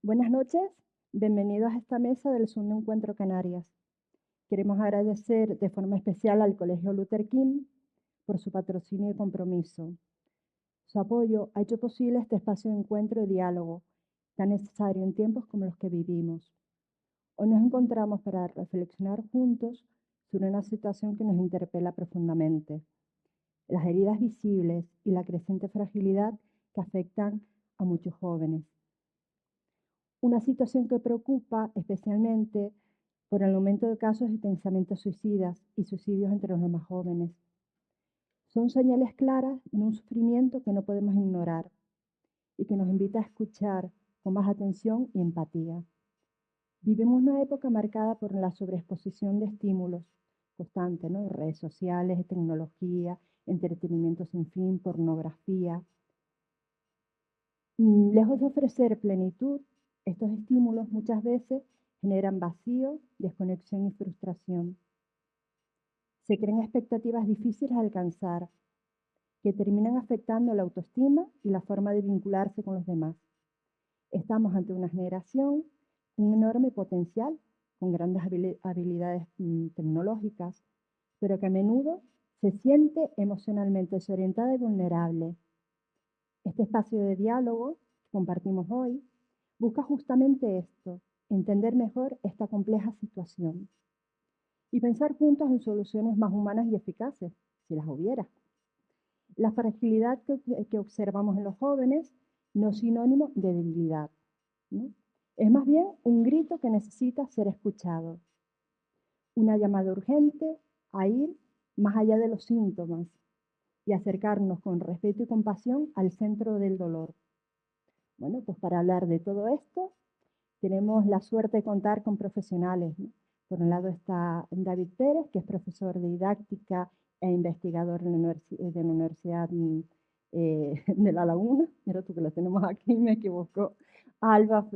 Buenas noches, bienvenidos a esta mesa del segundo encuentro Canarias. Queremos agradecer de forma especial al Colegio Luther King por su patrocinio y compromiso. Su apoyo ha hecho posible este espacio de encuentro y diálogo tan necesario en tiempos como los que vivimos. Hoy nos encontramos para reflexionar juntos sobre una situación que nos interpela profundamente: las heridas visibles y la creciente fragilidad que afectan a muchos jóvenes. Una situación que preocupa especialmente por el aumento de casos de pensamientos suicidas y suicidios entre los más jóvenes. Son señales claras de un sufrimiento que no podemos ignorar y que nos invita a escuchar con más atención y empatía. Vivimos una época marcada por la sobreexposición de estímulos constantes, ¿no? Redes sociales, tecnología, entretenimiento sin fin, pornografía. Lejos de ofrecer plenitud, estos estímulos muchas veces generan vacío, desconexión y frustración. Se crean expectativas difíciles de alcanzar, que terminan afectando la autoestima y la forma de vincularse con los demás. Estamos ante una generación con un enorme potencial, con grandes habilidades tecnológicas, pero que a menudo se siente emocionalmente desorientada y vulnerable. Este espacio de diálogo que compartimos hoy busca justamente esto: entender mejor esta compleja situación y pensar juntos en soluciones más humanas y eficaces, si las hubiera. La fragilidad que observamos en los jóvenes no es sinónimo de debilidad, ¿no? Es más bien un grito que necesita ser escuchado. una llamada urgente a ir más allá de los síntomas y acercarnos con respeto y compasión al centro del dolor. Bueno, pues para hablar de todo esto, tenemos la suerte de contar con profesionales, ¿no? Por un lado está David Pérez, que es profesor de didáctica e investigador de la Universidad de La Laguna. Mira tú que lo tenemos aquí, me equivoco. Alba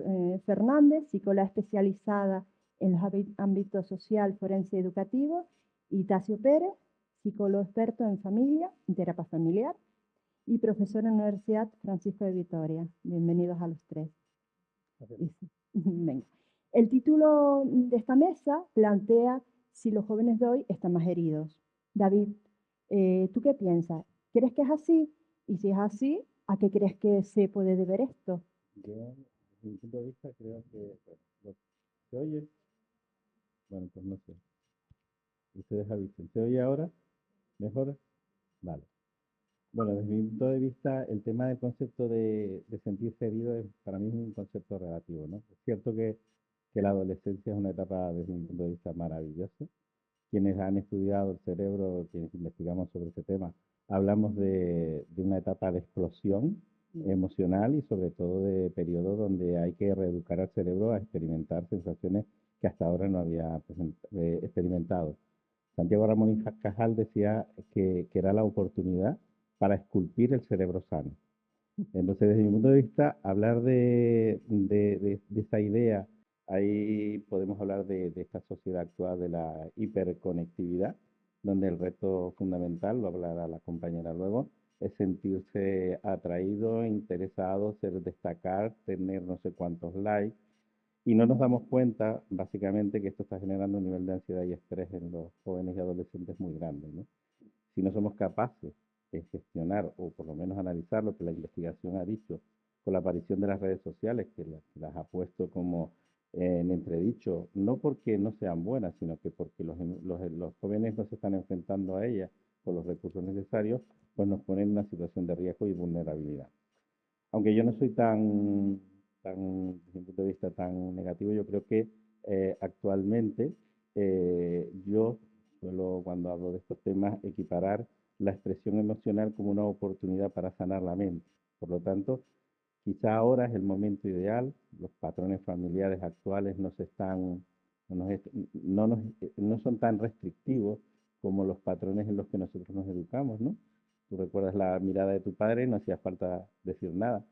Fernández, psicóloga especializada en los ámbitos social, forense y educativo. Y Tasio Pérez, psicólogo experto en familia y terapia familiar. Y profesor en la Universidad Francisco de Vitoria. Bienvenidos a los tres. Venga. El título de esta mesa plantea si los jóvenes de hoy están más heridos. David, ¿tú qué piensas? ¿Crees que es así? Y si es así, ¿a qué crees que se puede deber esto? Yo, desde mi punto de vista, creo que lo que se oye, bueno, pues no sé, ustedes avisen. ¿Se oye ahora? ¿Mejor? Vale. Bueno, desde mi punto de vista, el tema del concepto de sentirse herido es, para mí es un concepto relativo, ¿no? Es cierto que la adolescencia es una etapa, desde mi punto de vista, maravillosa. Quienes han estudiado el cerebro, quienes investigamos sobre ese tema, hablamos de una etapa de explosión emocional y sobre todo de periodo donde hay que reeducar al cerebro a experimentar sensaciones que hasta ahora no había experimentado. Santiago Ramón y Cajal decía que era la oportunidad para esculpir el cerebro sano. Entonces, desde mi punto de vista, hablar de esa idea, ahí podemos hablar de esta sociedad actual de la hiperconectividad, donde el reto fundamental, lo hablará la compañera luego, es sentirse atraído, interesado, ser destacar, tener no sé cuántos likes, y no nos damos cuenta, básicamente, que esto está generando un nivel de ansiedad y estrés en los jóvenes y adolescentes muy grande, ¿no? Si no somos capaces de gestionar o por lo menos analizar lo que la investigación ha dicho con la aparición de las redes sociales, que las ha puesto como en entredicho, no porque no sean buenas, sino que porque los jóvenes no se están enfrentando a ellas con los recursos necesarios, pues nos ponen en una situación de riesgo y vulnerabilidad. Aunque yo no soy desde mi punto de vista, tan negativo, yo creo que actualmente yo suelo, cuando hablo de estos temas, equiparar la expresión emocional como una oportunidad para sanar la mente. Por lo tanto, quizá ahora es el momento ideal, los patrones familiares actuales no se están, no, nos est- no nos- no son tan restrictivos como los patrones en los que nosotros nos educamos, ¿no? Tú recuerdas la mirada de tu padre, no hacía falta decir nada,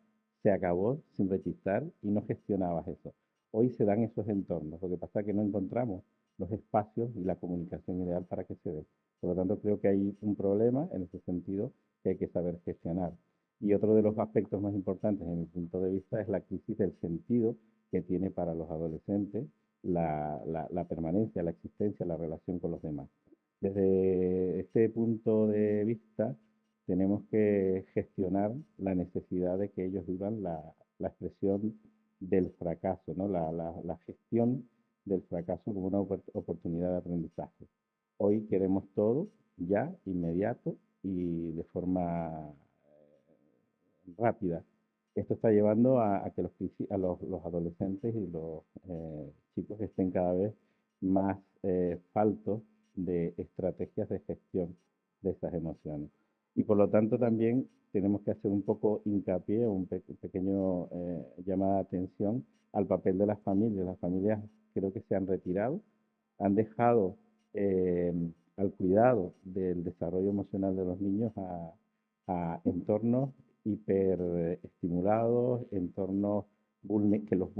se acabó sin rechistar y no gestionabas eso. Hoy se dan esos entornos, lo que pasa es que no encontramos los espacios y la comunicación ideal para que se dé. Por lo tanto, creo que hay un problema en ese sentido que hay que saber gestionar. Y otro de los aspectos más importantes, en mi punto de vista, es la crisis del sentido que tiene para los adolescentes la permanencia, la existencia, la relación con los demás. Desde este punto de vista, tenemos que gestionar la necesidad de que ellos vivan la expresión del fracaso, ¿no? La gestión del fracaso como una oportunidad de aprendizaje. Hoy queremos todo ya, inmediato y de forma rápida. Esto está llevando a que los adolescentes y los chicos estén cada vez más faltos de estrategias de gestión de estas emociones. Y por lo tanto también tenemos que hacer un poco hincapié, pequeño llamada de atención al papel de las familias. Las familias creo que se han retirado, han dejado eh, al cuidado del desarrollo emocional de los niños a entornos hiperestimulados, entornos que los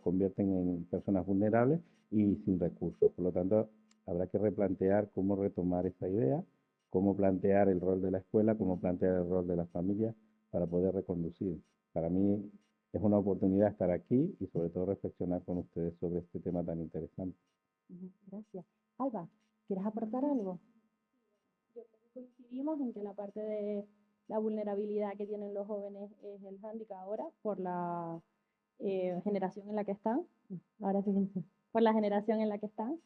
convierten en personas vulnerables y sin recursos. Por lo tanto, habrá que replantear cómo retomar esa idea, cómo plantear el rol de la escuela, cómo plantear el rol de la familia para poder reconducir. Para mí es una oportunidad estar aquí y sobre todo reflexionar con ustedes sobre este tema tan interesante. Gracias. Alba, ¿quieres aportar algo? Yo creo que coincidimos en que la parte de la vulnerabilidad que tienen los jóvenes es el hándicap ahora por la generación en la que están. Ahora sí, sí. Por la generación en la que están.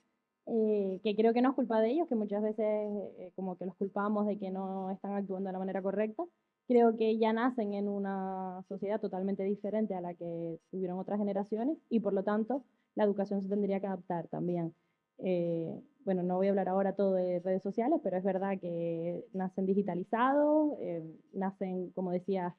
Que creo que no es culpa de ellos, que muchas veces como que los culpamos de que no están actuando de la manera correcta. Creo que ya nacen en una sociedad totalmente diferente a la que tuvieron otras generaciones y por lo tanto la educación se tendría que adaptar también. Bueno, no voy a hablar ahora todo de redes sociales, pero es verdad que nacen digitalizados, nacen, como decía,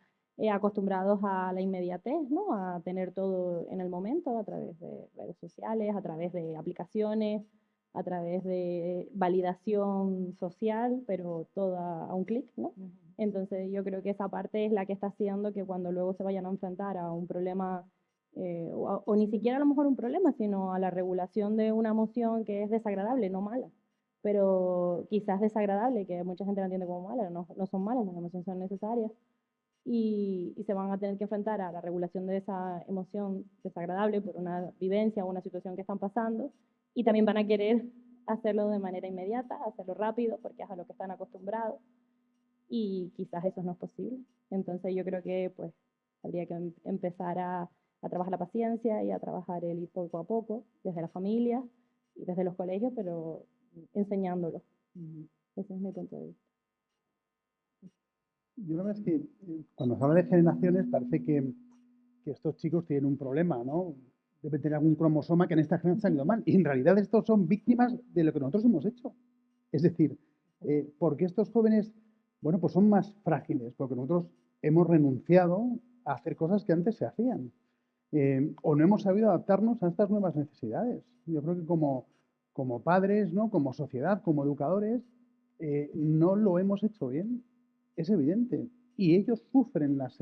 acostumbrados a la inmediatez, ¿no? A tener todo en el momento a través de redes sociales, a través de aplicaciones, a través de validación social, pero toda a un clic, ¿no? Entonces yo creo que esa parte es la que está haciendo que cuando luego se vayan a enfrentar a un problema o ni siquiera a lo mejor un problema, sino a la regulación de una emoción que es desagradable, no mala, pero quizás desagradable, que mucha gente la entiende como mala, no, no son malas, las emociones son necesarias, y se van a tener que enfrentar a la regulación de esa emoción desagradable por una vivencia o una situación que están pasando, y también van a querer hacerlo de manera inmediata, hacerlo rápido, porque es a lo que están acostumbrados, y quizás eso no es posible. Entonces yo creo que pues habría que empezar a trabajar la paciencia y a trabajar el ir poco a poco, desde la familia y desde los colegios, pero enseñándolo. Ese es mi punto de vista. Yo la verdad es que cuando se habla de generaciones parece que estos chicos tienen un problema, ¿no? Deben tener algún cromosoma que en esta generación ha salido mal. Y en realidad estos son víctimas de lo que nosotros hemos hecho. Es decir, porque estos jóvenes, bueno, pues son más frágiles, porque nosotros hemos renunciado a hacer cosas que antes se hacían. O no hemos sabido adaptarnos a estas nuevas necesidades. Yo creo que como padres, ¿no? Como sociedad, como educadores, no lo hemos hecho bien. Es evidente. Y ellos sufren las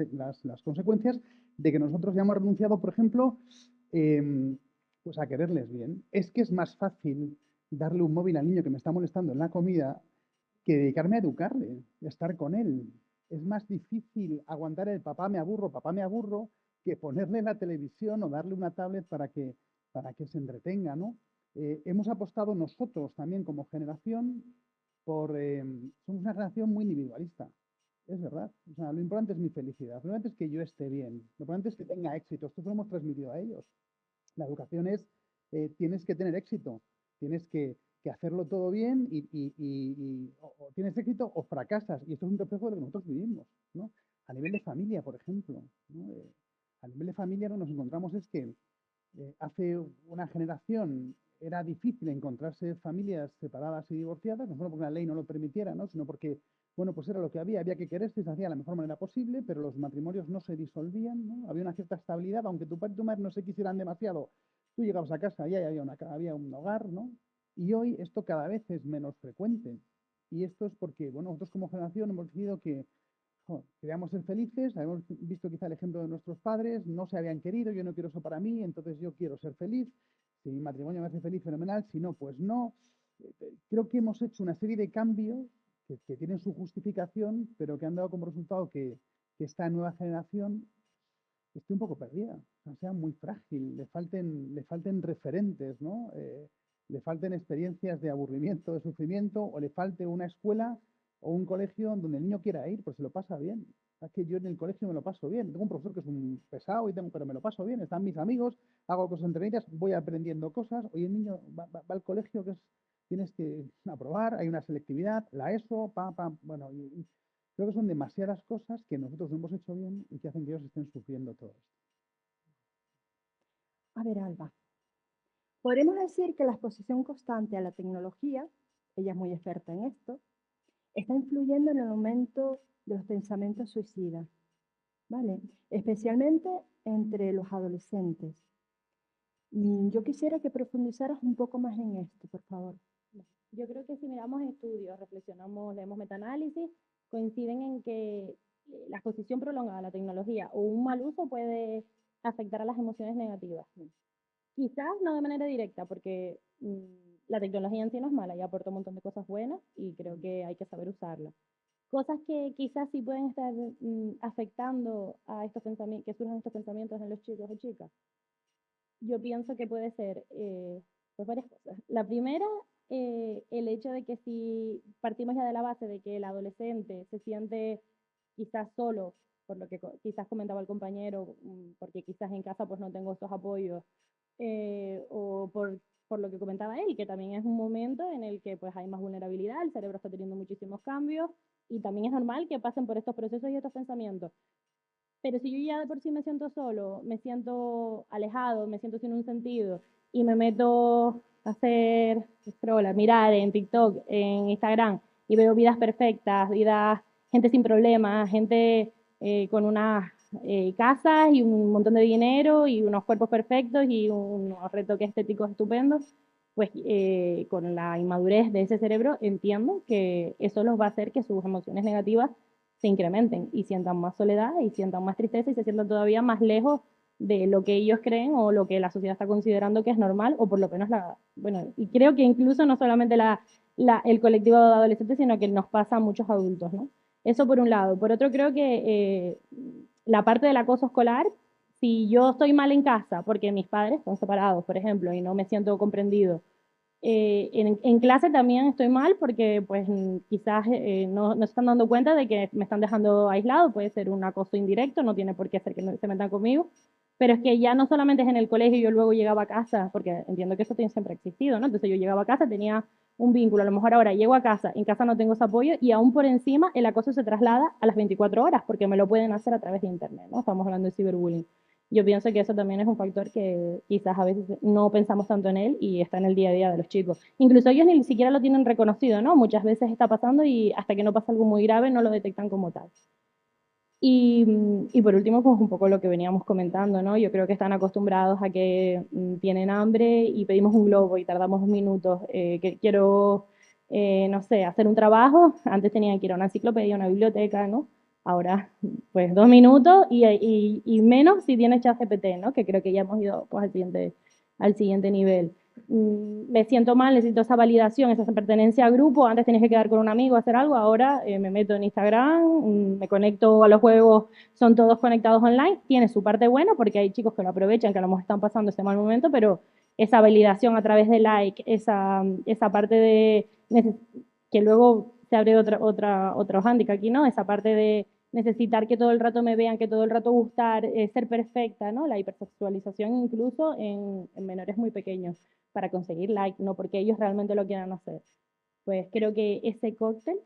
consecuencias de que nosotros ya hemos renunciado, por ejemplo, pues a quererles bien. Es que es más fácil darle un móvil al niño que me está molestando en la comida que dedicarme a educarle, a estar con él. Es más difícil aguantar el papá me aburro, que ponerle la televisión o darle una tablet para que se entretenga, ¿no? Hemos apostado nosotros también como generación somos una generación muy individualista. Es verdad. O sea, lo importante es mi felicidad. Lo importante es que yo esté bien. Lo importante es que tenga éxito. Esto lo hemos transmitido a ellos. La educación es, tienes que tener éxito. Tienes que hacerlo todo bien o tienes éxito o fracasas. Y esto es un reflejo de lo que nosotros vivimos, ¿no? A nivel de familia, por ejemplo, ¿no? A nivel de familia lo que nos encontramos es que hace una generación era difícil encontrarse familias separadas y divorciadas, no solo porque la ley no lo permitiera, ¿no? Sino porque, bueno, pues era lo que había que quererse y se hacía de la mejor manera posible, pero los matrimonios no se disolvían, ¿no? Había una cierta estabilidad, aunque tu padre y tu madre no se quisieran demasiado, tú llegabas a casa y ahí había un hogar, ¿no? Y hoy esto cada vez es menos frecuente. Y esto es porque, bueno, nosotros como generación hemos decidido que queríamos ser felices, habíamos visto quizá el ejemplo de nuestros padres, no se habían querido, yo no quiero eso para mí, entonces yo quiero ser feliz, si mi matrimonio me hace feliz, fenomenal, si no, pues no. Creo que hemos hecho una serie de cambios que tienen su justificación, pero que han dado como resultado que esta nueva generación esté un poco perdida, o sea, sea muy frágil, le falten referentes, ¿no? Le falten experiencias de aburrimiento, de sufrimiento, o le falte una escuela o un colegio donde el niño quiera ir, pues se lo pasa bien. Es que yo en el colegio me lo paso bien. Tengo un profesor que es un pesado, pero me lo paso bien. Están mis amigos, hago cosas entre ellas, voy aprendiendo cosas. Hoy el niño va al colegio, tienes que aprobar, hay una selectividad, la ESO, bueno, y creo que son demasiadas cosas que nosotros no hemos hecho bien y que hacen que ellos estén sufriendo todo esto. A ver, Alba, podremos decir que la exposición constante a la tecnología, ella es muy experta en esto, está influyendo en el aumento de los pensamientos suicidas, ¿vale? Especialmente entre los adolescentes. Yo quisiera que profundizaras un poco más en esto, por favor. Yo creo que si miramos estudios, reflexionamos, leemos metaanálisis, coinciden en que la exposición prolongada a la tecnología o un mal uso puede afectar a las emociones negativas. Quizás no de manera directa, porque la tecnología en sí no es mala y aporta un montón de cosas buenas y creo que hay que saber usarla. Cosas que quizás sí pueden estar afectando a estos pensamientos, que surjan estos pensamientos en los chicos o chicas. Yo pienso que puede ser pues varias cosas. La primera, el hecho de que si partimos ya de la base de que el adolescente se siente quizás solo, por lo que quizás comentaba el compañero, porque quizás en casa pues no tengo estos apoyos, o por lo que comentaba él, que también es un momento en el que pues hay más vulnerabilidad, el cerebro está teniendo muchísimos cambios y también es normal que pasen por estos procesos y estos pensamientos. Pero si yo ya de por sí me siento solo, me siento alejado, me siento sin un sentido y me meto hacer scroll, a mirar en TikTok, en Instagram, y veo vidas perfectas, vidas, gente sin problemas, gente con unas casas y un montón de dinero y unos cuerpos perfectos y unos retoques estéticos estupendos, pues con la inmadurez de ese cerebro entiendo que eso los va a hacer que sus emociones negativas se incrementen y sientan más soledad y sientan más tristeza y se sientan todavía más lejos de lo que ellos creen o lo que la sociedad está considerando que es normal, o por lo menos bueno, y creo que incluso no solamente el colectivo de adolescentes, sino que nos pasa a muchos adultos, ¿no? Eso por un lado. Por otro, creo que la parte del acoso escolar, si yo estoy mal en casa porque mis padres están separados, por ejemplo, y no me siento comprendido, en clase también estoy mal porque pues quizás no se están dando cuenta de que me están dejando aislado, puede ser un acoso indirecto, no tiene por qué ser que no se metan conmigo, pero es que ya no solamente es en el colegio, yo luego llegaba a casa, porque entiendo que eso siempre ha existido, ¿no? Entonces yo llegaba a casa, tenía un vínculo, a lo mejor ahora llego a casa, en casa no tengo ese apoyo y aún por encima el acoso se traslada a las 24 horas porque me lo pueden hacer a través de internet, ¿no? Estamos hablando de ciberbullying. Yo pienso que eso también es un factor que quizás a veces no pensamos tanto en él y está en el día a día de los chicos. Incluso ellos ni siquiera lo tienen reconocido, ¿no? Muchas veces está pasando y hasta que no pasa algo muy grave no lo detectan como tal. Y por último, pues un poco lo que veníamos comentando, ¿no? Yo creo que están acostumbrados a que tienen hambre y pedimos un globo y tardamos 2 minutos, que quiero, no sé, hacer un trabajo, antes tenían que ir a una enciclopedia, a una biblioteca, ¿no? Ahora, pues 2 minutos y menos si tienes ChatGPT, ¿no? Que creo que ya hemos ido pues al siguiente nivel. Me siento mal, necesito esa validación, esa pertenencia a grupo. Antes tenías que quedar con un amigo a hacer algo, ahora me meto en Instagram, me conecto a los juegos, son todos conectados online. Tiene su parte buena porque hay chicos que lo aprovechan, que a lo mejor están pasando ese mal momento, pero esa validación a través de like, esa parte de que luego se abre otro hándicap aquí, ¿no? Esa parte de necesitar que todo el rato me vean, que todo el rato gustar, ser perfecta, ¿no? La hipersexualización incluso en menores muy pequeños para conseguir like, no porque ellos realmente lo quieran hacer. Pues creo que ese cóctel,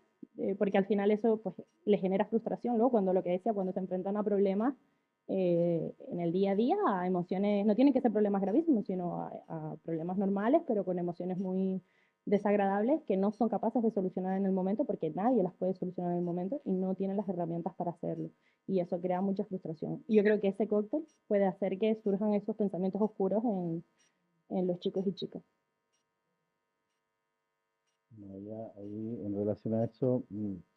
porque al final eso pues, le genera frustración, luego cuando lo que decía, cuando se enfrentan a problemas en el día a día, a emociones, no tienen que ser problemas gravísimos, sino a problemas normales, pero con emociones muy desagradables que no son capaces de solucionar en el momento porque nadie las puede solucionar en el momento y no tienen las herramientas para hacerlo. Y eso crea mucha frustración. Y yo creo que ese cóctel puede hacer que surjan esos pensamientos oscuros en los chicos y chicas. No, ya ahí, en relación a eso,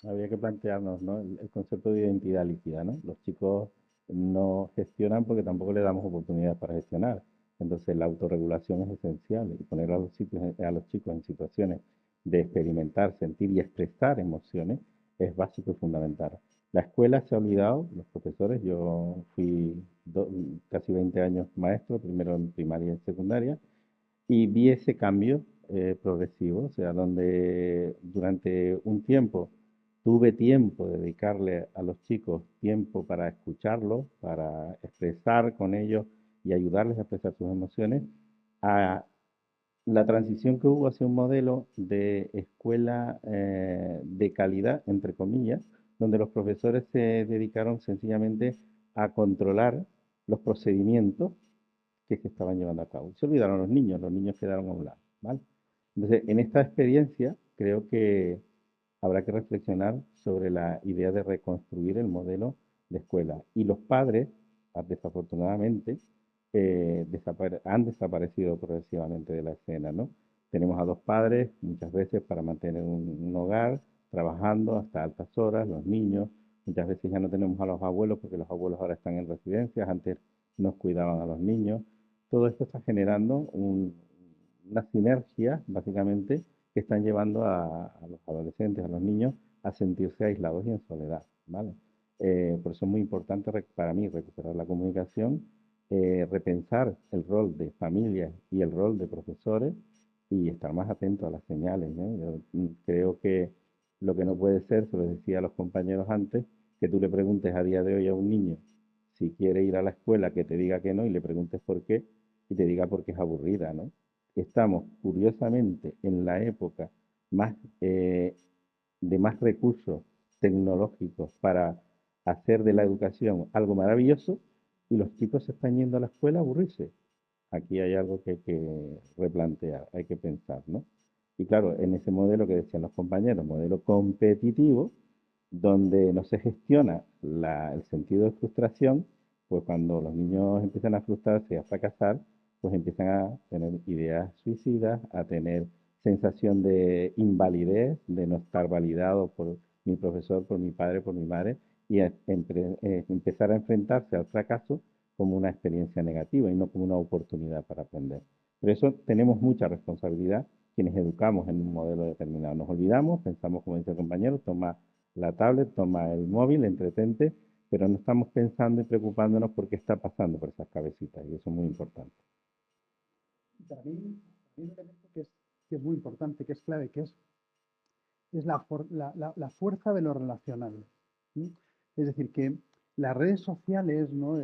habría que plantearnos, ¿no? El concepto de identidad líquida, ¿no? Los chicos no gestionan porque tampoco le damos oportunidades para gestionar. Entonces, la autorregulación es esencial y poner a los chicos en situaciones de experimentar, sentir y expresar emociones es básico y fundamental. La escuela se ha olvidado, los profesores, yo fui casi 20 años maestro, primero en primaria y secundaria, y vi ese cambio progresivo, o sea, donde durante un tiempo tuve tiempo de dedicarle a los chicos tiempo para escucharlos, para expresar con ellos y ayudarles a expresar sus emociones, a la transición que hubo hacia un modelo de escuela de calidad, entre comillas, donde los profesores se dedicaron sencillamente a controlar los procedimientos que se estaban llevando a cabo. Se olvidaron los niños quedaron a un lado, ¿vale? Entonces, en esta experiencia creo que habrá que reflexionar sobre la idea de reconstruir el modelo de escuela. Y los padres, desafortunadamente, han desaparecido progresivamente de la escena, ¿no? Tenemos a dos padres muchas veces para mantener un hogar, trabajando hasta altas horas, los niños. Muchas veces ya no tenemos a los abuelos porque los abuelos ahora están en residencias, antes nos cuidaban a los niños. Todo esto está generando una sinergia, básicamente, que están llevando a los adolescentes, a los niños, a sentirse aislados y en soledad, ¿vale? Por eso es muy importante para mí recuperar la comunicación, repensar el rol de familias y el rol de profesores y estar más atentos a las señales, ¿no? Yo creo que lo que no puede ser, se lo decía a los compañeros antes, que tú le preguntes a día de hoy a un niño si quiere ir a la escuela, que te diga que no y le preguntes por qué y te diga porque es aburrida, ¿no? Estamos curiosamente en la época más, de más recursos tecnológicos para hacer de la educación algo maravilloso y los chicos se están yendo a la escuela a aburrirse. aquí hay algo que hay que replantear, hay que pensar, ¿no? Y claro, en ese modelo que decían los compañeros, modelo competitivo, donde no se gestiona el sentido de frustración, pues cuando los niños empiezan a frustrarse y a fracasar, pues empiezan a tener ideas suicidas, a tener sensación de invalidez, de no estar validado por mi profesor, por mi padre, por mi madre, y empezar a enfrentarse al fracaso como una experiencia negativa y no como una oportunidad para aprender. Por eso tenemos mucha responsabilidad quienes educamos en un modelo determinado. Nos olvidamos, pensamos, como dice el compañero, toma la tablet, toma el móvil, entretente, pero no estamos pensando y preocupándonos por qué está pasando por esas cabecitas, y eso es muy importante. Para mí hay un elemento que es muy importante, que es clave, que es la fuerza de lo relacional. ¿Sí? Es decir, que las redes sociales, ¿no?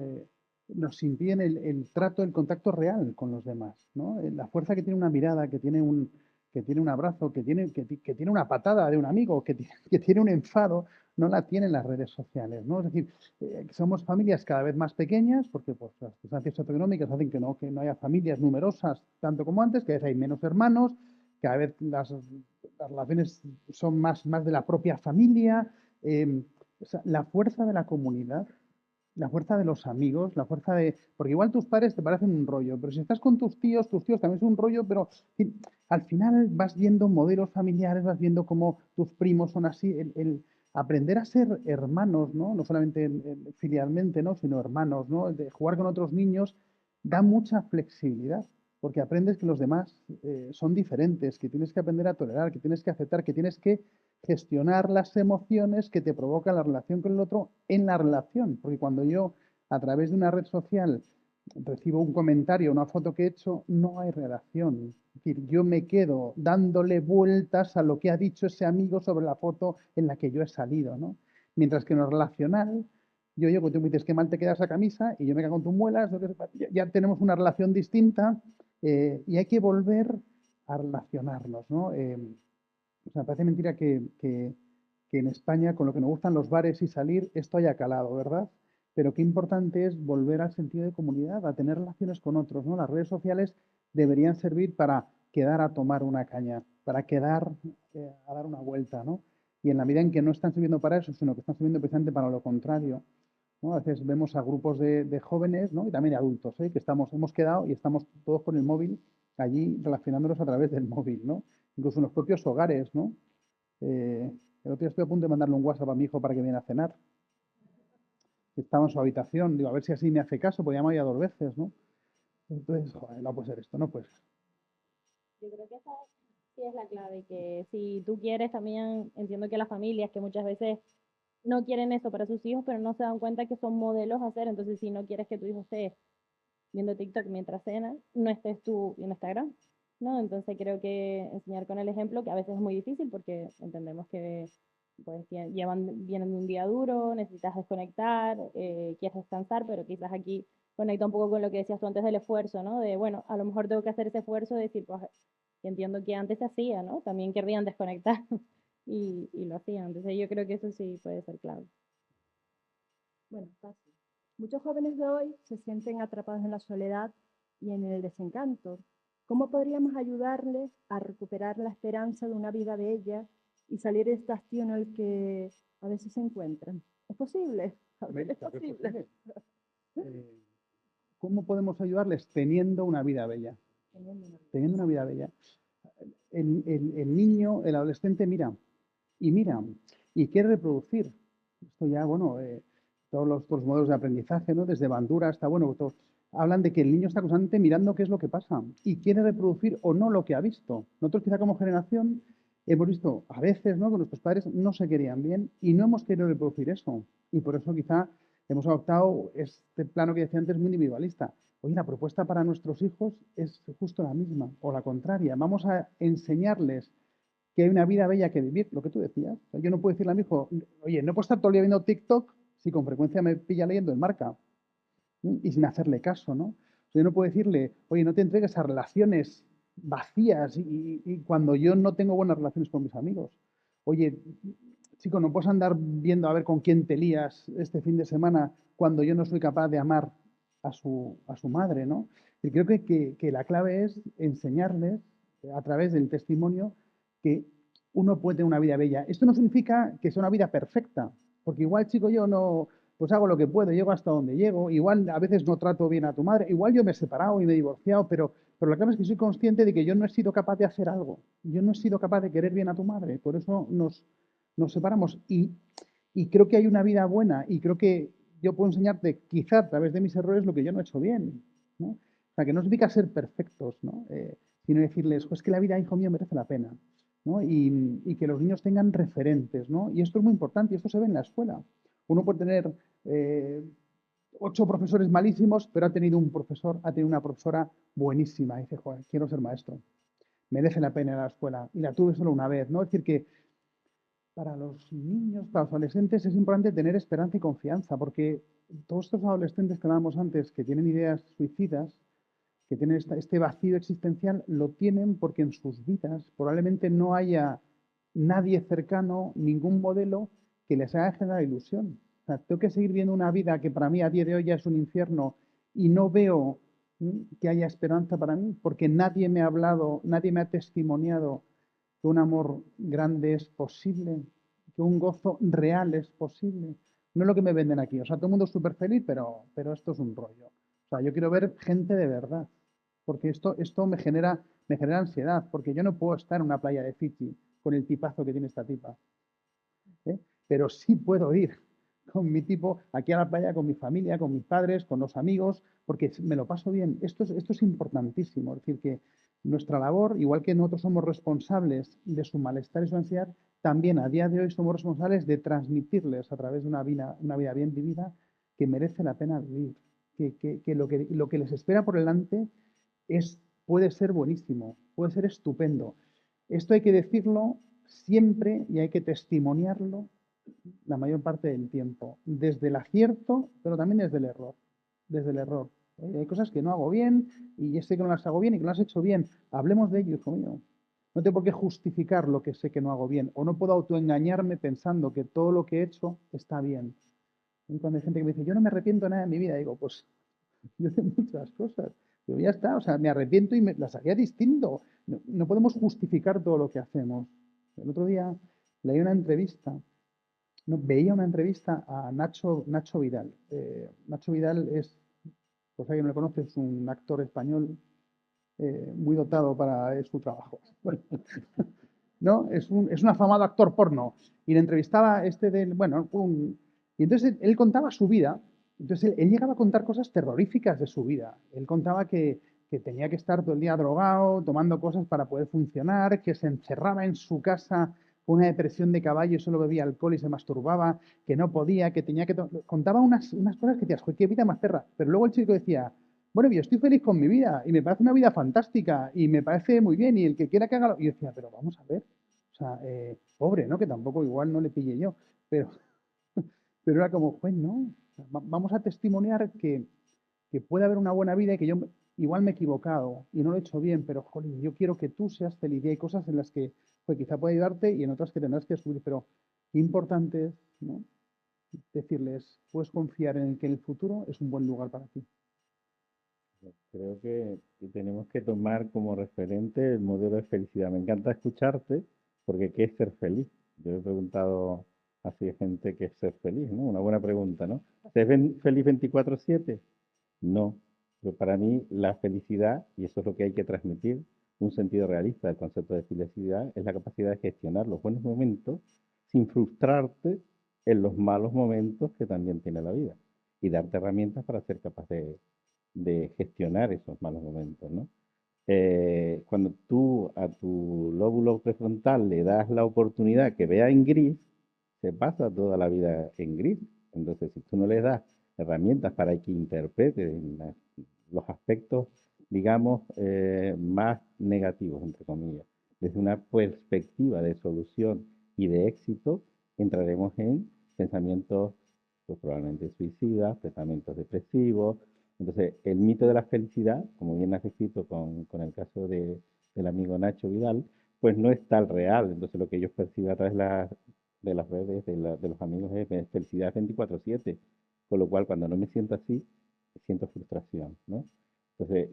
Nos impiden el trato, el contacto real con los demás, ¿no? La fuerza que tiene una mirada, que tiene un abrazo, que tiene una patada de un amigo, que tiene un enfado, no la tienen las redes sociales, ¿no? Es decir, somos familias cada vez más pequeñas porque pues, las circunstancias socioeconómicas hacen que no haya familias numerosas tanto como antes, que cada vez hay menos hermanos, cada vez las relaciones son más de la propia familia. O sea, la fuerza de la comunidad, la fuerza de los amigos, la fuerza de... Porque igual tus padres te parecen un rollo, pero si estás con tus tíos también son un rollo, pero en fin, al final vas viendo modelos familiares, vas viendo cómo tus primos son así. Aprender a ser hermanos, ¿no? No solamente filialmente, ¿no? Sino hermanos, ¿no? De jugar con otros niños da mucha flexibilidad, porque aprendes que los demás son diferentes, que tienes que aprender a tolerar, que tienes que aceptar, que tienes que gestionar las emociones que te provoca la relación con el otro en la relación. Porque cuando yo, a través de una red social, recibo un comentario, una foto que he hecho, no hay relación. Es decir, yo me quedo dándole vueltas a lo que ha dicho ese amigo sobre la foto en la que yo he salido, ¿no? Mientras que en lo relacional, yo llego y tú me dices qué mal te queda esa camisa y yo me cago en tus muelas, ya tenemos una relación distinta y hay que volver a relacionarnos, ¿no? O sea, parece mentira que en España, con lo que nos gustan los bares y salir, esto haya calado, ¿verdad? Pero qué importante es volver al sentido de comunidad, a tener relaciones con otros, ¿no? Las redes sociales deberían servir para quedar a tomar una caña, para quedar a dar una vuelta, ¿no? Y en la medida en que no están sirviendo para eso, sino que están sirviendo precisamente para lo contrario, ¿no? A veces vemos a grupos de jóvenes, ¿no? Y también de adultos, ¿eh? Que hemos quedado y estamos todos con el móvil allí relacionándonos a través del móvil, ¿no? Incluso en los propios hogares, ¿no? El otro día estoy a punto de mandarle un WhatsApp a mi hijo para que viene a cenar. Estaba en su habitación, digo, a ver si así me hace caso, porque llama ya 2 veces, ¿no? Entonces, joder, no puede ser esto, no puede ser. Yo creo que esa sí es la clave, que si tú quieres también, entiendo que las familias que muchas veces no quieren eso para sus hijos, pero no se dan cuenta que son modelos a hacer, entonces si no quieres que tu hijo esté viendo TikTok mientras cena, no estés tú viendo Instagram, ¿no? Entonces creo que enseñar con el ejemplo, que a veces es muy difícil porque entendemos que pues vienen de un día duro, necesitas desconectar, quieres descansar, pero quizás aquí conecta un poco con lo que decías tú antes del esfuerzo, ¿no? De, bueno, a lo mejor tengo que hacer ese esfuerzo de decir, pues entiendo que antes se hacía, ¿no? También querrían desconectar y lo hacían. Entonces yo creo que eso sí puede ser clave. Bueno, casi. Muchos jóvenes de hoy se sienten atrapados en la soledad y en el desencanto. ¿Cómo podríamos ayudarles a recuperar la esperanza de una vida bella y salir de este hastío en el que a veces se encuentran? ¿Es posible? A ver, ¿es Claro que es posible? posible. ¿Cómo podemos ayudarles teniendo una vida bella? Teniendo una vida bella. El niño, el adolescente mira y quiere reproducir. Esto ya, bueno, todos los modelos de aprendizaje, ¿no? Desde Bandura hasta, bueno, hablan de que el niño está constantemente mirando qué es lo que pasa y quiere reproducir o no lo que ha visto. Nosotros quizá como generación hemos visto a veces, ¿no? Que nuestros padres no se querían bien y no hemos querido reproducir eso. Y por eso quizá hemos adoptado este plano que decía antes muy individualista. Oye, la propuesta para nuestros hijos es justo la misma o la contraria. Vamos a enseñarles que hay una vida bella que vivir, lo que tú decías. O sea, yo no puedo decirle a mi hijo, oye, no puedo estar todo el día viendo TikTok si con frecuencia me pilla leyendo en Marca, ¿no? Y sin hacerle caso, ¿no? O sea, yo no puedo decirle, oye, no te entregues a relaciones vacías y cuando yo no tengo buenas relaciones con mis amigos. Oye, chico, no puedes andar viendo a ver con quién te lías este fin de semana cuando yo no soy capaz de amar a su madre, ¿no? Y creo que la clave es enseñarles a través del testimonio que uno puede tener una vida bella. Esto no significa que sea una vida perfecta, porque igual, chico, yo no, pues hago lo que puedo, llego hasta donde llego, igual a veces no trato bien a tu madre, igual yo me he separado y me he divorciado, pero la clave es que soy consciente de que yo no he sido capaz de hacer algo, yo no he sido capaz de querer bien a tu madre, por eso nos separamos. Y creo que hay una vida buena y creo que yo puedo enseñarte quizá a través de mis errores lo que yo no he hecho bien, ¿no? O sea, que no significa ser perfectos, ¿no? Sino decirles, pues que la vida, hijo mío, merece la pena, ¿no? Y que los niños tengan referentes, ¿no? Y esto es muy importante y esto se ve en la escuela. Uno puede tener 8 profesores malísimos, pero ha tenido un profesor, ha tenido una profesora buenísima. Y dice, joder, quiero ser maestro. Merece la pena ir a la escuela. Y la tuve solo una vez, ¿no? Es decir, que para los niños, para los adolescentes, es importante tener esperanza y confianza, porque todos estos adolescentes que hablábamos antes, que tienen ideas suicidas, que tienen este vacío existencial, lo tienen porque en sus vidas probablemente no haya nadie cercano, ningún modelo que les haga generar ilusión. O sea, tengo que seguir viendo una vida que para mí a día de hoy ya es un infierno y no veo que haya esperanza para mí, porque nadie me ha hablado, nadie me ha testimoniado que un amor grande es posible, que un gozo real es posible. No es lo que me venden aquí. O sea, todo el mundo es súper feliz, pero esto es un rollo. O sea, yo quiero ver gente de verdad, porque esto me genera ansiedad, porque yo no puedo estar en una playa de Fiji con el tipazo que tiene esta tipa, ¿eh? Pero sí puedo ir con mi tipo aquí a la playa, con mi familia, con mis padres, con los amigos, porque me lo paso bien. Esto es importantísimo. Es decir, que nuestra labor, igual que nosotros somos responsables de su malestar y su ansiedad, también a día de hoy somos responsables de transmitirles a través de una vida bien vivida que merece la pena vivir, que lo que les espera por delante puede ser buenísimo, puede ser estupendo. Esto hay que decirlo siempre y hay que testimoniarlo la mayor parte del tiempo, desde el acierto, pero también desde el error. Desde el error. Hay cosas que no hago bien y ya sé que no las hago bien y que no las he hecho bien. Hablemos de ello, hijo mío. No tengo por qué justificar lo que sé que no hago bien o no puedo autoengañarme pensando que todo lo que he hecho está bien. Y cuando hay gente que me dice, yo no me arrepiento de nada de mi vida, digo, pues yo de muchas cosas. Pero ya está, o sea, me arrepiento y las haría distinto. No podemos justificar todo lo que hacemos. El otro día leí una entrevista, no, veía una entrevista a Nacho Vidal. Nacho Vidal es, por si alguien no lo conoce, es un actor español muy dotado para su trabajo. ¿No? Es un afamado actor porno. Y le entrevistaba y entonces él contaba su vida. Entonces él llegaba a contar cosas terroríficas de su vida. Él contaba que tenía que estar todo el día drogado, tomando cosas para poder funcionar, que se encerraba en su casa con una depresión de caballo y solo bebía alcohol y se masturbaba, que no podía, que tenía que... Contaba unas cosas que decías, joder, qué vida más perra. Pero luego el chico decía, bueno, yo estoy feliz con mi vida y me parece una vida fantástica y me parece muy bien y el que quiera que haga... Y yo decía, pero vamos a ver, o sea, pobre, ¿no? Que tampoco igual no le pillé yo, pero, pero era como, pues no, vamos a testimoniar que puede haber una buena vida y que yo igual me he equivocado y no lo he hecho bien, pero jolín, yo quiero que tú seas feliz y hay cosas en las que pues, quizá puede ayudarte y en otras que tendrás que subir, pero qué importante es, ¿no? Decirles, puedes confiar en que el futuro es un buen lugar para ti. Creo que tenemos que tomar como referente el modelo de felicidad. Me encanta escucharte porque ¿qué es ser feliz? Yo he preguntado así a gente qué es ser feliz, ¿no? Una buena pregunta, ¿no? ¿Ser feliz 24/7? No. Pero para mí la felicidad, y eso es lo que hay que transmitir, un sentido realista del concepto de felicidad, es la capacidad de gestionar los buenos momentos sin frustrarte en los malos momentos que también tiene la vida y darte herramientas para ser capaz de gestionar esos malos momentos, ¿no? Cuando tú a tu lóbulo prefrontal le das la oportunidad que vea en gris, se pasa toda la vida en gris. Entonces, si tú no le das herramientas para que interprete los aspectos, digamos, más negativos, entre comillas, desde una perspectiva de solución y de éxito, entraremos en pensamientos pues, probablemente suicidas, pensamientos depresivos. Entonces, el mito de la felicidad, como bien has escrito con el caso del amigo Nacho Vidal, pues no es tal real. Entonces, lo que ellos perciben a través de las redes, de los amigos, es felicidad 24/7. Con lo cual, cuando no me siento así, siento frustración, ¿no? Entonces,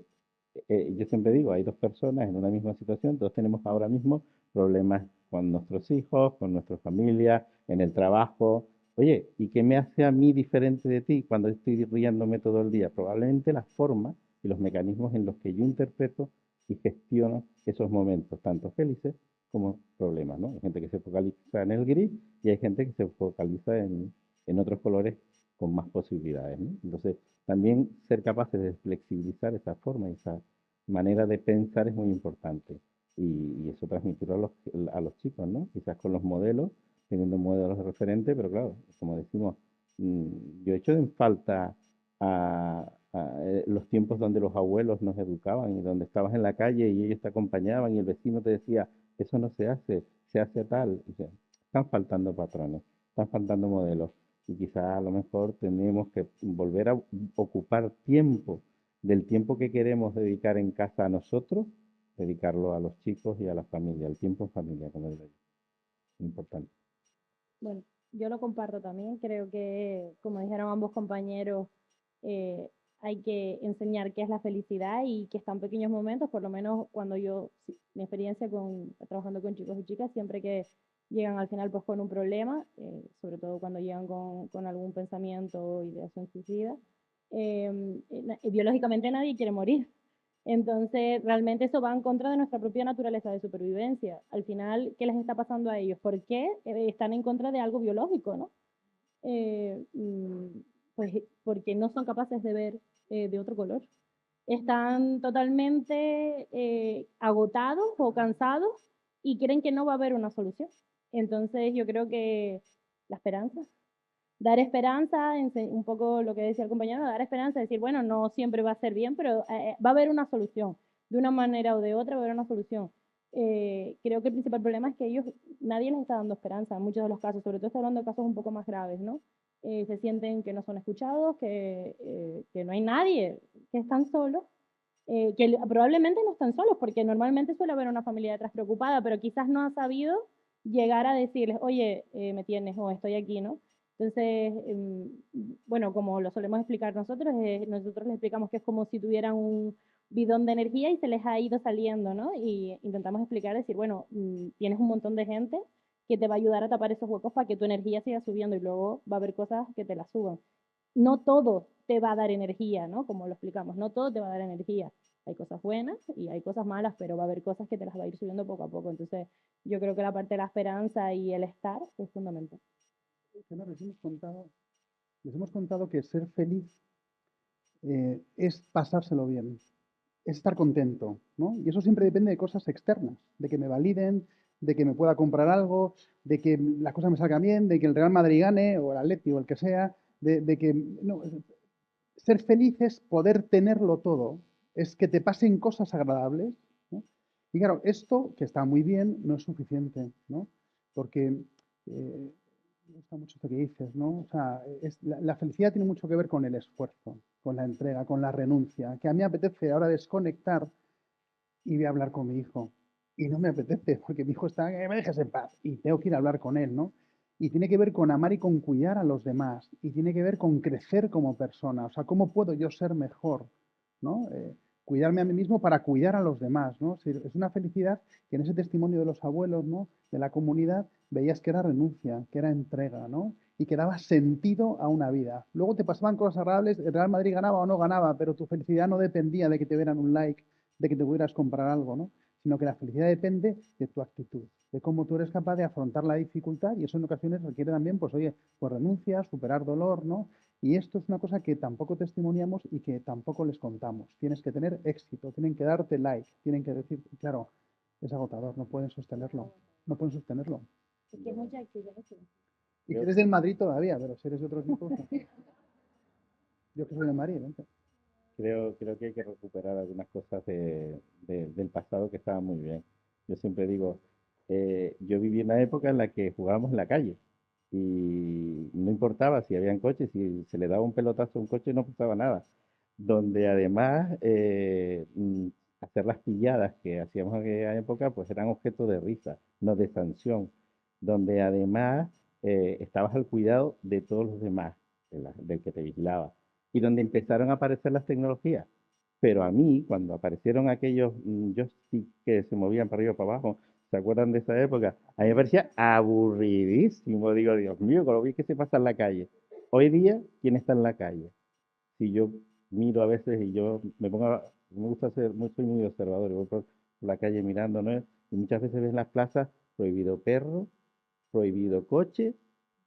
yo siempre digo, hay dos personas en una misma situación, todos tenemos ahora mismo problemas con nuestros hijos, con nuestra familia, en el trabajo. Oye, ¿y qué me hace a mí diferente de ti cuando estoy riéndome todo el día? Probablemente la forma y los mecanismos en los que yo interpreto y gestiono esos momentos, tanto felices como problemas, ¿no? Hay gente que se focaliza en el gris y hay gente que se focaliza en otros colores con más posibilidades, ¿no? Entonces, también ser capaces de flexibilizar esa forma y esa manera de pensar es muy importante. Y eso transmitirlo a los chicos, ¿no? Quizás con los modelos, teniendo modelos de referente, pero claro, como decimos, yo echo en falta los tiempos donde los abuelos nos educaban y donde estabas en la calle y ellos te acompañaban y el vecino te decía, eso no se hace, se hace tal. O sea, están faltando patrones, están faltando modelos y quizás a lo mejor tenemos que volver a ocupar tiempo del tiempo que queremos dedicar en casa a nosotros, dedicarlo a los chicos y a la familia, el tiempo en familia, como digo yo. Importante. Bueno, yo lo comparto también. Creo que, como dijeron ambos compañeros, eh, hay que enseñar qué es la felicidad y que están pequeños momentos, por lo menos cuando yo, mi experiencia trabajando con chicos y chicas, siempre que llegan al final pues con un problema, sobre todo cuando llegan con algún pensamiento o ideación suicida, biológicamente nadie quiere morir. Entonces, realmente eso va en contra de nuestra propia naturaleza de supervivencia. Al final, ¿qué les está pasando a ellos? ¿Por qué están en contra de algo biológico, no? Eh, mm, pues porque no son capaces de ver de otro color. Están totalmente agotados o cansados y creen que no va a haber una solución. Entonces, yo creo que la esperanza, dar esperanza, un poco lo que decía el compañero, dar esperanza, decir, bueno, no siempre va a ser bien, pero va a haber una solución, de una manera o de otra va a haber una solución. Creo que el principal problema es que ellos, nadie les está dando esperanza en muchos de los casos, sobre todo estoy hablando de casos un poco más graves, ¿no? Se sienten que no son escuchados, que no hay nadie, que están solos, que probablemente no están solos, porque normalmente suele haber una familia detrás preocupada, pero quizás no ha sabido llegar a decirles, oye, me tienes o estoy aquí, ¿no? Entonces, bueno, como lo solemos explicar nosotros, nosotros les explicamos que es como si tuvieran un bidón de energía y se les ha ido saliendo, ¿no? Y intentamos explicar, decir, bueno, tienes un montón de gente que te va a ayudar a tapar esos huecos para que tu energía siga subiendo y luego va a haber cosas que te la suban. No todo te va a dar energía, ¿no? Como lo explicamos, no todo te va a dar energía. Hay cosas buenas y hay cosas malas, pero va a haber cosas que te las va a ir subiendo poco a poco. Entonces, yo creo que la parte de la esperanza y el estar es fundamental. Les hemos contado que ser feliz es pasárselo bien, es estar contento, ¿no? Y eso siempre depende de cosas externas, de que me validen, de que me pueda comprar algo, de que las cosas me salgan bien, de que el Real Madrid gane, o el Atleti, o el que sea, de que... No, ser feliz es poder tenerlo todo, es que te pasen cosas agradables, ¿no? Y claro, esto, que está muy bien, no es suficiente, ¿no? Porque me gusta mucho esto que dices, ¿no? O sea, la felicidad tiene mucho que ver con el esfuerzo, con la entrega, con la renuncia, que a mí me apetece ahora desconectar y voy a hablar con mi hijo. Y no me apetece, porque mi hijo está, que me dejes en paz, y tengo que ir a hablar con él, ¿no? Y tiene que ver con amar y con cuidar a los demás, y tiene que ver con crecer como persona, o sea, ¿cómo puedo yo ser mejor, ¿no? Cuidarme a mí mismo para cuidar a los demás, ¿no? Es una felicidad que en ese testimonio de los abuelos, ¿no? De la comunidad, veías que era renuncia, que era entrega, ¿no? Y que daba sentido a una vida. Luego te pasaban cosas agradables, el Real Madrid ganaba o no ganaba, pero tu felicidad no dependía de que te dieran un like, de que te pudieras comprar algo, ¿no? Sino que la felicidad depende de tu actitud, de cómo tú eres capaz de afrontar la dificultad y eso en ocasiones requiere también, pues oye, pues renuncia, superar dolor, ¿no? Y esto es una cosa que tampoco testimoniamos y que tampoco les contamos. Tienes que tener éxito, tienen que darte like, tienen que decir, claro, es agotador, no pueden sostenerlo, no pueden sostenerlo. Es que es mucha exigencia. Y si eres del Madrid todavía, pero si eres de otro equipo, yo que soy del Madrid, ¿no? Creo que hay que recuperar algunas cosas del pasado que estaban muy bien. Yo siempre digo, yo viví en una época en la que jugábamos en la calle y no importaba si habían coches, si se le daba un pelotazo a un coche no pasaba nada. Donde además hacer las pilladas que hacíamos en aquella época pues eran objeto de risa, no de sanción. Donde además estabas al cuidado de todos los demás, del que te vigilaba y donde empezaron a aparecer las tecnologías. Pero a mí, cuando aparecieron aquellos joysticks que se movían para arriba y para abajo, ¿se acuerdan de esa época? A mí me parecía aburridísimo. Digo, Dios mío, con lo bien que se pasa en la calle. Hoy día, ¿quién está en la calle? Si yo miro a veces y yo me pongo, me gusta ser, soy muy observador, y voy por la calle mirando, ¿no? Y muchas veces ves en las plazas prohibido perro, prohibido coche,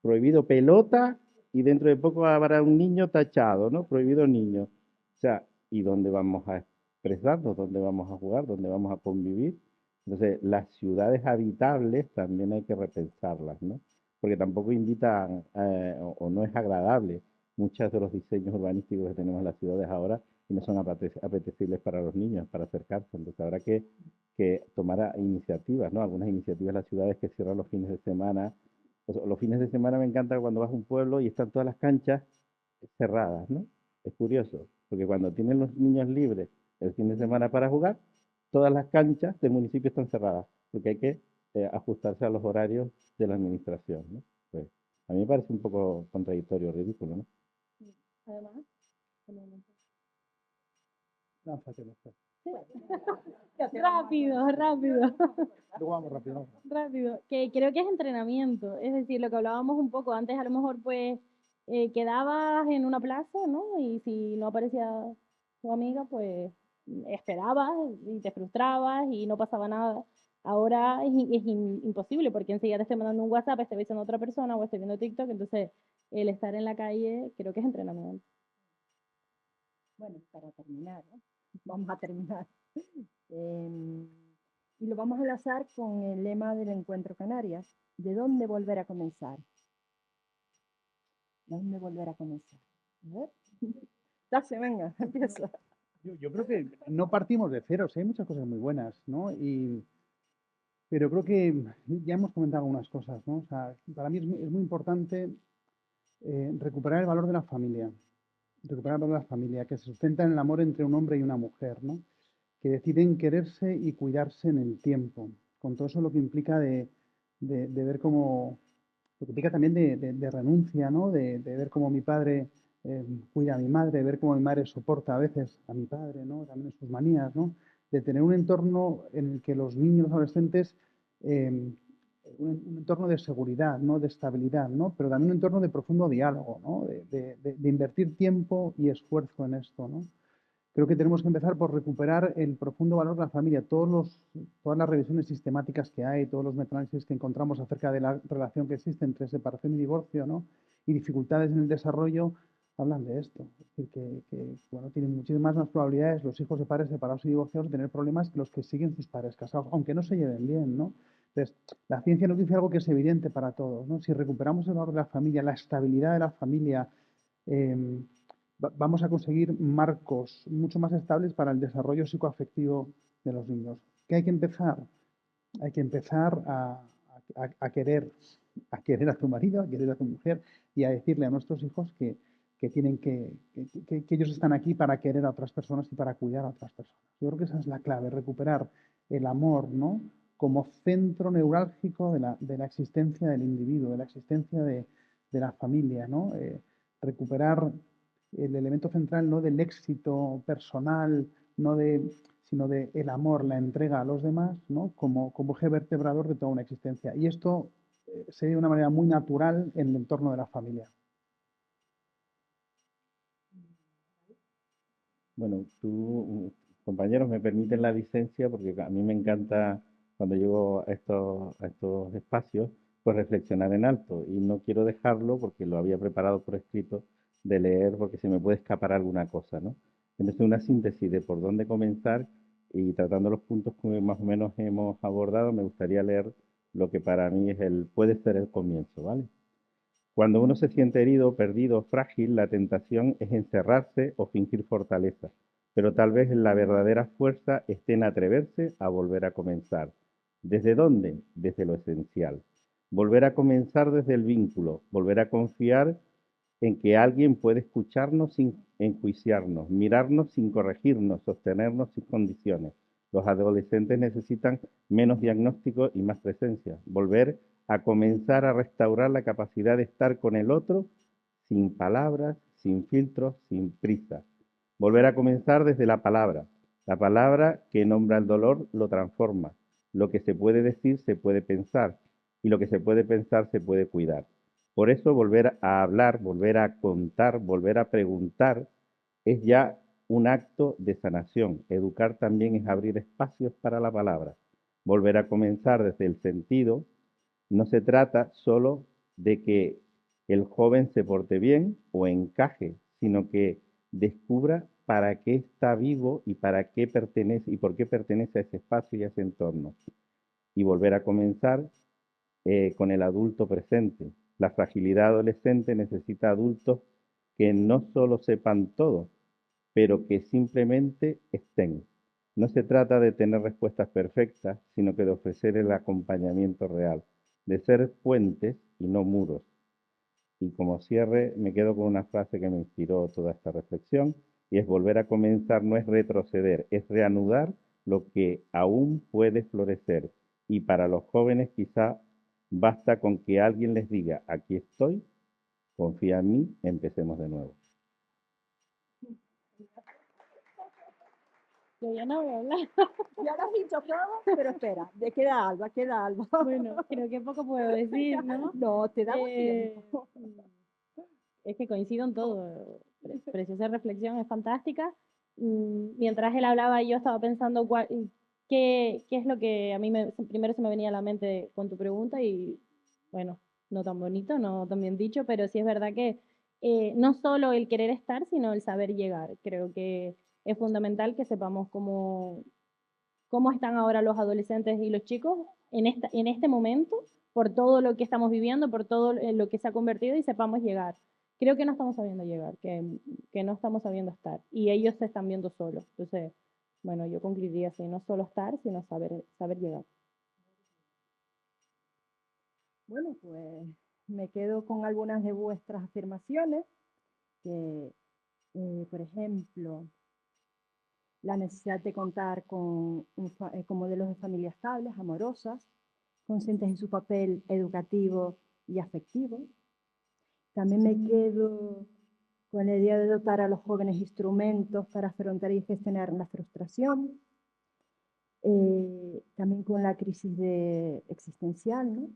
prohibido pelota, y dentro de poco habrá un niño tachado, ¿no? Prohibido niño. O sea, ¿y dónde vamos a expresarnos? ¿Dónde vamos a jugar? ¿Dónde vamos a convivir? Entonces, las ciudades habitables también hay que repensarlas, ¿no? Porque tampoco invitan o no es agradable muchos de los diseños urbanísticos que tenemos en las ciudades ahora y no son apetecibles para los niños, para acercarse. Entonces, habrá que tomar iniciativas, ¿no? Algunas iniciativas en las ciudades que cierran los fines de semana. O sea, los fines de semana me encanta cuando vas a un pueblo y están todas las canchas cerradas, ¿no? Es curioso, porque cuando tienen los niños libres el fin de semana para jugar, todas las canchas del municipio están cerradas, porque hay que ajustarse a los horarios de la administración, ¿no? Pues a mí me parece un poco contradictorio, ridículo, ¿no? Además, tenemos- Lánzate, lánzate. rápido, rápido. Luego vamos rápido. Rápido, que creo que es entrenamiento, es decir, lo que hablábamos un poco antes, a lo mejor pues quedabas en una plaza, ¿no? Y si no aparecía tu amiga, pues esperabas y te frustrabas y no pasaba nada. Ahora imposible porque enseguida te estoy mandando un WhatsApp, estoy viendo a otra persona o estoy viendo TikTok, entonces el estar en la calle creo que es entrenamiento. Bueno, para terminar, ¿no? Vamos a terminar. Em, y lo vamos a enlazar con el lema del Encuentro Canarias. ¿De dónde volver a comenzar? ¿De dónde volver a comenzar? A ver. Dase, venga, empieza. Yo creo que no partimos de cero, sí, hay muchas cosas muy buenas, ¿no? Pero creo que ya hemos comentado algunas cosas, ¿no? O sea, para mí es muy importante recuperar el valor de la familia, recuperar el valor de la familia, que se sustenta en el amor entre un hombre y una mujer, ¿no? Que deciden quererse y cuidarse en el tiempo, con todo eso lo que implica de ver cómo, lo que implica también de renuncia, ¿no? De ver cómo mi padre cuida a mi madre, de ver cómo mi madre soporta a veces a mi padre, ¿no? También sus manías, ¿no? De tener un entorno en el que los niños, los adolescentes, eh, un entorno de seguridad, ¿no? De estabilidad, ¿no? Pero también un entorno de profundo diálogo, ¿no? De invertir tiempo y esfuerzo en esto, ¿no? Creo que tenemos que empezar por recuperar el profundo valor de la familia. Todas las revisiones sistemáticas que hay, todos los metaanálisis que encontramos acerca de la relación que existe entre separación y divorcio, ¿no? Y dificultades en el desarrollo, hablan de esto. Es decir, bueno, tienen muchísimas más probabilidades los hijos de padres separados y divorciados de tener problemas que los que siguen sus padres casados, aunque no se lleven bien, ¿no? Entonces, la ciencia nos dice algo que es evidente para todos, ¿no? Si recuperamos el valor de la familia, la estabilidad de la familia, eh, vamos a conseguir marcos mucho más estables para el desarrollo psicoafectivo de los niños. ¿Qué hay que empezar? Hay que empezar a querer, a querer a tu marido, a querer a tu mujer y a decirle a nuestros hijos que tienen que ellos están aquí para querer a otras personas y para cuidar a otras personas. Yo creo que esa es la clave, recuperar el amor, ¿no? Como centro neurálgico de la existencia del individuo, de la existencia de la familia, ¿no? Recuperar el elemento central no del éxito personal, sino de el amor, la entrega a los demás, ¿no? Como eje vertebrador de toda una existencia. Y esto se ve de una manera muy natural en el entorno de la familia. Bueno, compañeros, me permiten la licencia porque a mí me encanta cuando llego a estos espacios, pues reflexionar en alto y no quiero dejarlo porque lo había preparado por escrito de leer porque se me puede escapar alguna cosa, ¿no? Entonces, una síntesis de por dónde comenzar y tratando los puntos que más o menos hemos abordado, me gustaría leer lo que para mí puede ser el comienzo, ¿vale? Cuando uno se siente herido, perdido, frágil, la tentación es encerrarse o fingir fortaleza, pero tal vez la verdadera fuerza esté en atreverse a volver a comenzar. ¿Desde dónde? Desde lo esencial. Volver a comenzar desde el vínculo, volver a confiar en que alguien puede escucharnos sin enjuiciarnos, mirarnos sin corregirnos, sostenernos sin condiciones. Los adolescentes necesitan menos diagnóstico y más presencia. Volver a comenzar a restaurar la capacidad de estar con el otro sin palabras, sin filtros, sin prisa. Volver a comenzar desde la palabra. La palabra que nombra el dolor lo transforma. Lo que se puede decir se puede pensar, y lo que se puede pensar se puede cuidar. Por eso volver a hablar, volver a contar, volver a preguntar es ya un acto de sanación. Educar también es abrir espacios para la palabra. Volver a comenzar desde el sentido. No se trata solo de que el joven se porte bien o encaje, sino que descubra para qué está vivo y para qué pertenece y por qué pertenece a ese espacio y a ese entorno. Y volver a comenzar con el adulto presente. La fragilidad adolescente necesita adultos que no solo sepan todo, pero que simplemente estén. No se trata de tener respuestas perfectas, sino que de ofrecer el acompañamiento real, de ser puentes y no muros. Y como cierre, me quedo con una frase que me inspiró toda esta reflexión, y es: volver a comenzar no es retroceder, es reanudar lo que aún puede florecer. Y para los jóvenes quizá basta con que alguien les diga: aquí estoy, confía en mí, empecemos de nuevo. Yo ya no voy a hablar. Ya lo has dicho todo, pero espera, queda algo, queda algo. Bueno, creo que poco puedo decir, ¿no? No, te damos Eh, tiempo. Es que coincido en todo. Preciosa reflexión, es fantástica. Mientras él hablaba, yo estaba pensando qué es lo que a mí primero se me venía a la mente con tu pregunta y, bueno, no tan bonito, no tan bien dicho, pero sí es verdad que no solo el querer estar, sino el saber llegar. Creo que es fundamental que sepamos cómo están ahora los adolescentes y los chicos en este momento, por todo lo que estamos viviendo, por todo lo que se ha convertido y sepamos llegar. Creo que no estamos sabiendo llegar, que no estamos sabiendo estar y ellos se están viendo solos. Entonces, bueno, yo concluiría así, no solo estar, sino saber llegar. Bueno, pues me quedo con algunas de vuestras afirmaciones, que, por ejemplo, la necesidad de contar con modelos de familias estables, amorosas, conscientes de su papel educativo y afectivo. También me quedo con la idea de dotar a los jóvenes instrumentos para afrontar y gestionar la frustración, también con la crisis existencial, ¿no?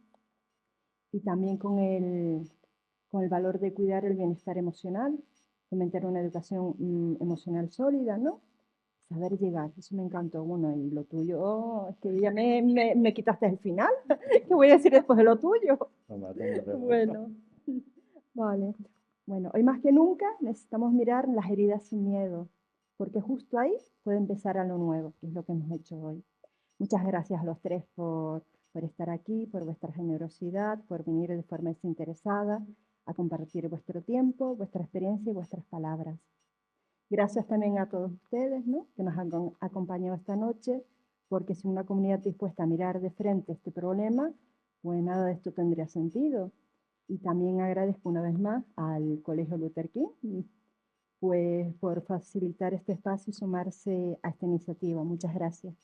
Y también con el valor de cuidar el bienestar emocional, fomentar una educación emocional sólida, ¿no? Saber llegar, eso me encantó. Bueno, y lo tuyo, es que ya me quitaste el final. ¿Qué voy a decir después de lo tuyo? Bueno, vale. Bueno, hoy más que nunca necesitamos mirar las heridas sin miedo, porque justo ahí puede empezar a lo nuevo, que es lo que hemos hecho hoy. Muchas gracias a los tres por estar aquí, por vuestra generosidad, por venir de forma desinteresada a compartir vuestro tiempo, vuestra experiencia y vuestras palabras. Gracias también a todos ustedes, ¿no?, que nos han acompañado esta noche, porque sin una comunidad dispuesta a mirar de frente este problema, pues nada de esto tendría sentido. Y también agradezco una vez más al Colegio Luther King, pues por facilitar este espacio y sumarse a esta iniciativa. Muchas gracias.